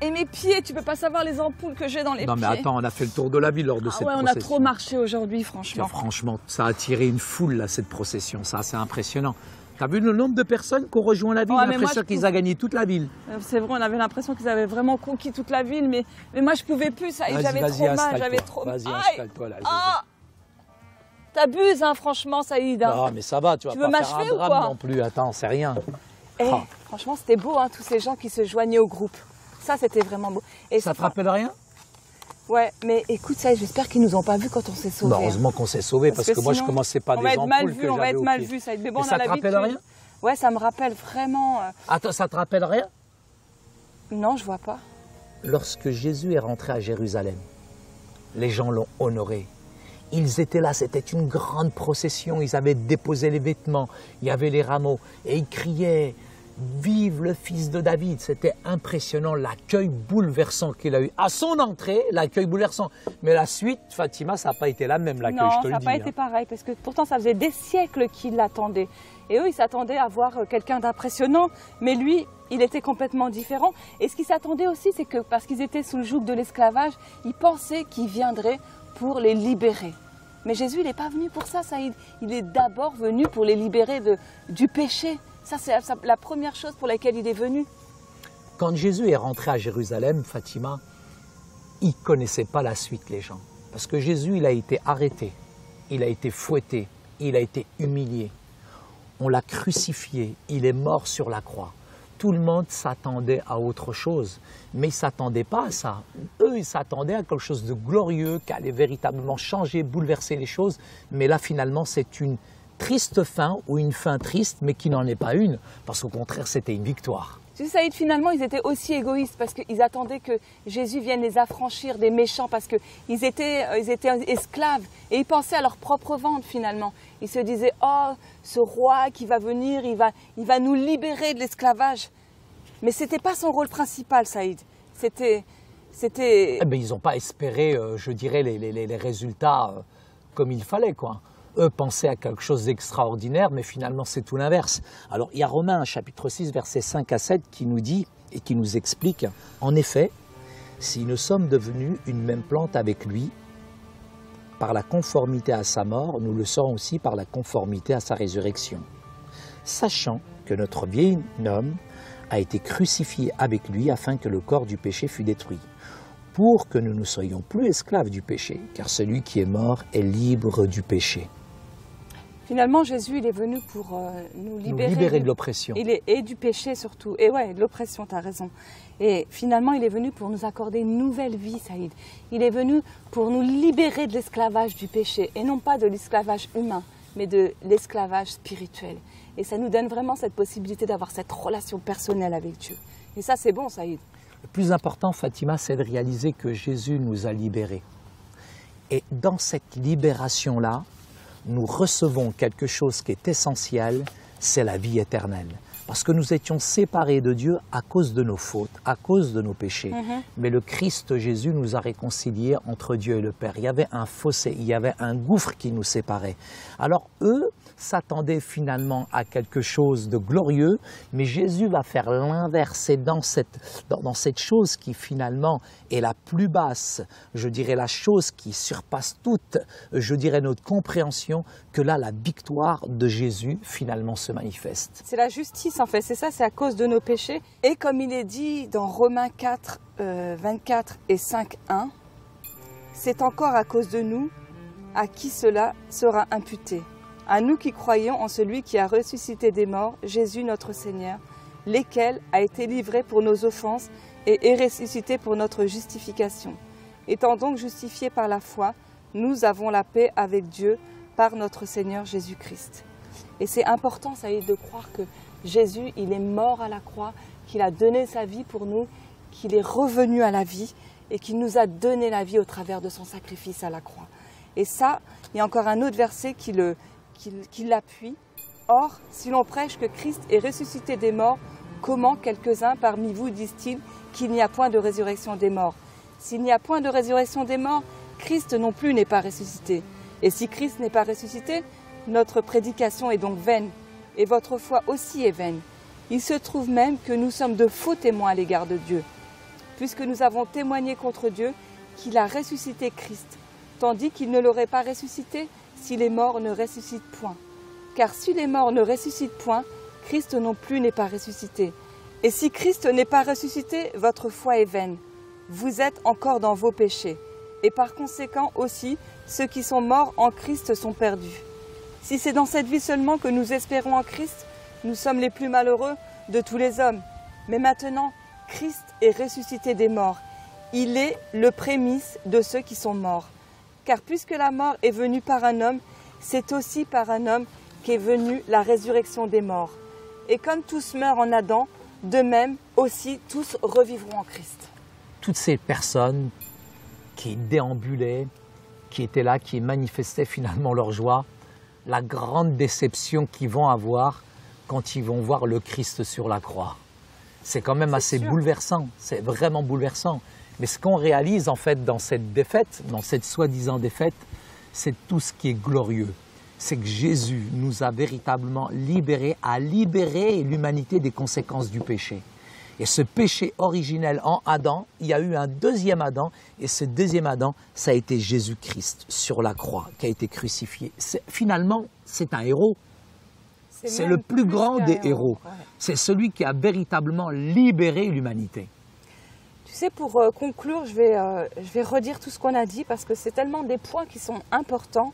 Et mes pieds, tu peux pas savoir les ampoules que j'ai dans les pieds. Non mais attends, on a fait le tour de la ville lors de cette procession. On a trop marché aujourd'hui, franchement. Franchement, ça a attiré une foule, là, cette procession. Ça, c'est impressionnant. T'as vu le nombre de personnes qui ont rejoint la ville? J'ai l'impression qu'ils ont gagné toute la ville. C'est vrai, on avait l'impression qu'ils avaient vraiment conquis toute la ville, mais moi je pouvais plus, ça, j'avais trop mal, j'avais trop mal. Vas-y, installe-toi là. T'abuses, hein, franchement, Saïd. Non, mais ça va, tu vas pas faire un drame non plus. Attends, c'est rien. Franchement, c'était beau, hein, tous ces gens qui se joignaient au groupe. Ça, c'était vraiment beau. Et ça te rappelle rien? Ouais, mais écoute, ça, j'espère qu'ils nous ont pas vus quand on s'est sauvés. Heureusement qu'on s'est sauvés, parce que moi, je commençais pas des ampoules que j'avais au pied. On va être mal vu, ça. Mais bon, ça te rappelle rien? Ouais, ça me rappelle vraiment... Attends, ça te rappelle rien? Non, je vois pas. Lorsque Jésus est rentré à Jérusalem, les gens l'ont honoré. Ils étaient là, c'était une grande procession, ils avaient déposé les vêtements, il y avait les rameaux, et ils criaient « Vive le fils de David !» C'était impressionnant, l'accueil bouleversant qu'il a eu. À son entrée, l'accueil bouleversant. Mais la suite, Fatima, ça n'a pas été la même, l'accueil, je te le dis. Non, ça n'a pas été pareil, parce que pourtant, ça faisait des siècles qu'ils l'attendaient. Et eux, ils s'attendaient à voir quelqu'un d'impressionnant, mais lui, il était complètement différent. Et ce qu'ils s'attendaient aussi, c'est que parce qu'ils étaient sous le joug de l'esclavage, ils pensaient qu'il viendrait pour les libérer. Mais Jésus, il n'est pas venu pour ça, Saïd. Il est d'abord venu pour les libérer du péché. Ça, c'est la première chose pour laquelle il est venu. Quand Jésus est rentré à Jérusalem, Fatima, il ne connaissait pas la suite, les gens. Parce que Jésus, il a été arrêté, il a été fouetté, il a été humilié. On l'a crucifié, il est mort sur la croix. Tout le monde s'attendait à autre chose, mais ils ne s'attendaient pas à ça. Eux, ils s'attendaient à quelque chose de glorieux, qui allait véritablement changer, bouleverser les choses. Mais là, finalement, c'est une triste fin, ou une fin triste, mais qui n'en est pas une, parce qu'au contraire, c'était une victoire. Tu sais, Saïd, finalement, ils étaient aussi égoïstes, parce qu'ils attendaient que Jésus vienne les affranchir des méchants, parce qu'ils étaient esclaves, et ils pensaient à leur propre ventre, finalement. Ils se disaient, oh, ce roi qui va venir, il va nous libérer de l'esclavage. Mais ce n'était pas son rôle principal, Saïd. C'était... Eh ben, ils n'ont pas espéré, je dirais, les résultats comme il fallait, quoi. Eux pensaient à quelque chose d'extraordinaire, mais finalement c'est tout l'inverse. Alors il y a Romains chapitre 6, versets 5 à 7 qui nous dit et qui nous explique, en effet, si nous sommes devenus une même plante avec lui, par la conformité à sa mort, nous le serons aussi par la conformité à sa résurrection. Sachant que notre vieil homme a été crucifié avec lui afin que le corps du péché fût détruit, pour que nous ne soyons plus esclaves du péché, car celui qui est mort est libre du péché. Finalement, Jésus, il est venu pour nous libérer de l'oppression. Et du péché surtout. Et ouais, de l'oppression, tu as raison. Et finalement, il est venu pour nous accorder une nouvelle vie, Saïd. Il est venu pour nous libérer de l'esclavage du péché. Et non pas de l'esclavage humain, mais de l'esclavage spirituel. Et ça nous donne vraiment cette possibilité d'avoir cette relation personnelle avec Dieu. Et ça, c'est bon, Saïd. Le plus important, Fatima, c'est de réaliser que Jésus nous a libérés. Et dans cette libération-là, nous recevons quelque chose qui est essentiel, c'est la vie éternelle. Parce que nous étions séparés de Dieu à cause de nos fautes, à cause de nos péchés. Mais le Christ Jésus nous a réconciliés entre Dieu et le Père. Il y avait un fossé, il y avait un gouffre qui nous séparait. Alors eux s'attendaient finalement à quelque chose de glorieux, mais Jésus va faire l'inverse. C'est dans cette chose qui finalement est la plus basse, je dirais la chose qui surpasse toute, je dirais notre compréhension, que là la victoire de Jésus finalement se manifeste. C'est la justice en fait, c'est ça, c'est à cause de nos péchés. Et comme il est dit dans Romains 4, 24 et 5, 1, c'est encore à cause de nous à qui cela sera imputé. À nous qui croyons en celui qui a ressuscité des morts, Jésus notre Seigneur, lesquels a été livré pour nos offenses et est ressuscité pour notre justification. Étant donc justifiés par la foi, nous avons la paix avec Dieu par notre Seigneur Jésus-Christ. Et c'est important, ça y est, de croire que Jésus, il est mort à la croix, qu'il a donné sa vie pour nous, qu'il est revenu à la vie et qu'il nous a donné la vie au travers de son sacrifice à la croix. Et ça, il y a encore un autre verset qui l'appuie. Or, si l'on prêche que Christ est ressuscité des morts, comment quelques-uns parmi vous disent-ils qu'il n'y a point de résurrection des morts? S'il n'y a point de résurrection des morts, Christ non plus n'est pas ressuscité. Et si Christ n'est pas ressuscité, notre prédication est donc vaine, et votre foi aussi est vaine. Il se trouve même que nous sommes de faux témoins à l'égard de Dieu. puisque nous avons témoigné contre Dieu qu'il a ressuscité Christ, tandis qu'il ne l'aurait pas ressuscité si les morts ne ressuscitent point. Car si les morts ne ressuscitent point, Christ non plus n'est pas ressuscité. Et si Christ n'est pas ressuscité, votre foi est vaine. Vous êtes encore dans vos péchés. Et par conséquent aussi, ceux qui sont morts en Christ sont perdus. Si c'est dans cette vie seulement que nous espérons en Christ, nous sommes les plus malheureux de tous les hommes. Mais maintenant, Christ est ressuscité des morts. Il est le prémisse de ceux qui sont morts. Car puisque la mort est venue par un homme, c'est aussi par un homme qu'est venue la résurrection des morts. Et comme tous meurent en Adam, de même aussi tous revivront en Christ. Toutes ces personnes qui déambulaient, qui étaient là, qui manifestaient finalement leur joie, la grande déception qu'ils vont avoir quand ils vont voir le Christ sur la croix. C'est quand même assez bouleversant, c'est vraiment bouleversant. Mais ce qu'on réalise en fait dans cette défaite, dans cette soi-disant défaite, c'est tout ce qui est glorieux. C'est que Jésus nous a véritablement libérés, a libéré l'humanité des conséquences du péché. Et ce péché originel en Adam, il y a eu un deuxième Adam, et ce deuxième Adam, ça a été Jésus-Christ sur la croix, qui a été crucifié. Finalement, c'est un héros. C'est le plus grand des héros. Ouais. C'est celui qui a véritablement libéré l'humanité. Tu sais, pour conclure, je vais redire tout ce qu'on a dit, parce que c'est tellement des points qui sont importants.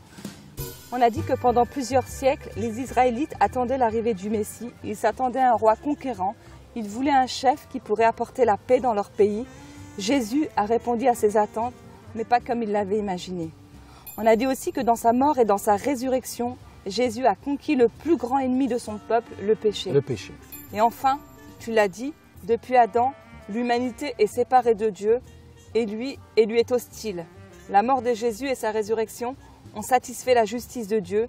On a dit que pendant plusieurs siècles, les Israélites attendaient l'arrivée du Messie. Ils s'attendaient à un roi conquérant. Ils voulaient un chef qui pourrait apporter la paix dans leur pays. Jésus a répondu à ces attentes, mais pas comme ils l'avaient imaginé. On a dit aussi que dans sa mort et dans sa résurrection, Jésus a conquis le plus grand ennemi de son peuple, le péché. Le péché. Et enfin, tu l'as dit, depuis Adam, l'humanité est séparée de Dieu et lui est hostile. La mort de Jésus et sa résurrection ont satisfait la justice de Dieu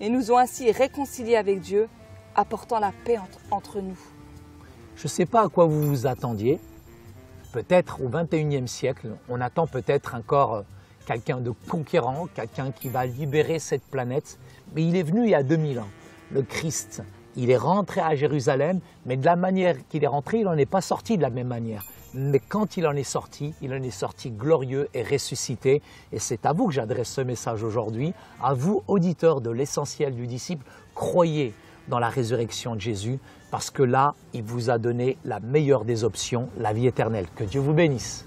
et nous ont ainsi réconciliés avec Dieu, apportant la paix entre nous. Je ne sais pas à quoi vous vous attendiez. Peut-être au XXIe siècle, on attend peut-être encore quelqu'un de conquérant, quelqu'un qui va libérer cette planète. Mais il est venu il y a 2000 ans. Le Christ, il est rentré à Jérusalem, mais de la manière qu'il est rentré, il n'en est pas sorti de la même manière. Mais quand il en est sorti glorieux et ressuscité. Et c'est à vous que j'adresse ce message aujourd'hui, à vous, auditeurs de l'essentiel du disciple. Croyez dans la résurrection de Jésus, parce que là, il vous a donné la meilleure des options, la vie éternelle. Que Dieu vous bénisse.